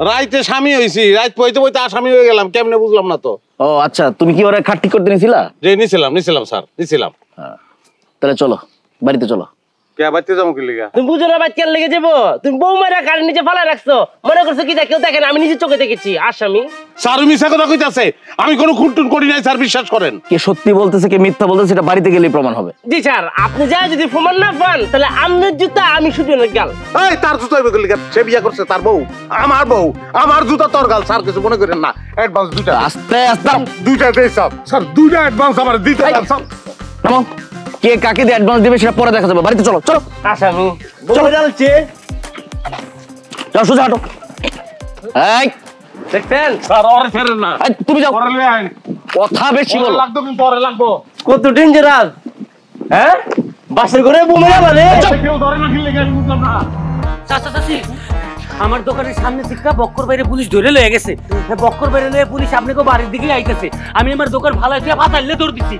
রাইতে স্বামী হইছি, রাত পইতে পইতে আসামি হয়ে গেলাম, কেমনে বুঝলাম না তো। ও আচ্ছা, তুমি কি ওরা খাট্টি করতে নিছিলা? যে নিছিলাম স্যার, নিছিলাম। তাহলে চলো বাড়িতে চলো। কে বাইতে যাবো কি লিগা? তুমি বুঝো না বাইতে কেন লেগে যাবো? তুমি বউ মারা গাড়ি নিচে ফালা রাখছো, মনে করছো কি কেউ দেখেন? আমি নিজে চোখে দেখেছি আসামি। স্যার মিছা কথা কইতাছে, আমি কোনো খুনটুন করি নাই স্যার, বিশ্বাস করেন। কে সত্যি বলতেছে কে মিথ্যা বলতেছে সেটা বাড়িতে গেলেই প্রমাণ হবে। জি স্যার, আপনি যা যদি প্রমাণ না পান তাহলে আপনার জুতা আমি শুধু না গাল। এই তার জুতা হইবে কি লিগা? সে বিয়া করছে, তার বউ আমার বউ, আমার জুতা তোর গাল। স্যার কিছু মনে করেন না, অ্যাডভান্স দুইটা। আস্তে আস্তে দুইটা দেই স্যার, দুইটা অ্যাডভান্স আমার দিতে দেন স্যার। নামো, কে কাকে দিয়ে অ্যাডভান্স দিবে সেটা পরে দেখা যাবে। বাড়িতে চলো চলো। আসামি চলে যাচ্ছে। যাও সোজা হাঁটো। এই দেখছেন স্যার ওরে ফেরেন না, তুমি যাও, পরে লই আইন। কথা বেশি বলো। লাগতো কিন্তু পরে লাগবো। কত ডেঞ্জারাস, হ্যাঁ? বাসের ঘরে বুমেরা মানে কেউ ধরে না কি লিগা আমি বুঝলাম না। চাচা চাচি, আমার দোকানের সামনে থেকে বক্কর বাইরে পুলিশ ধরে লয়ে গেছে। বক্কর বাইরে লয়ে পুলিশ আপনাকে বাড়ির দিকে আইতেছে। আমি আমার দোকান ভালো দিয়ে ফাটাইলে দৌড় দিচ্ছি।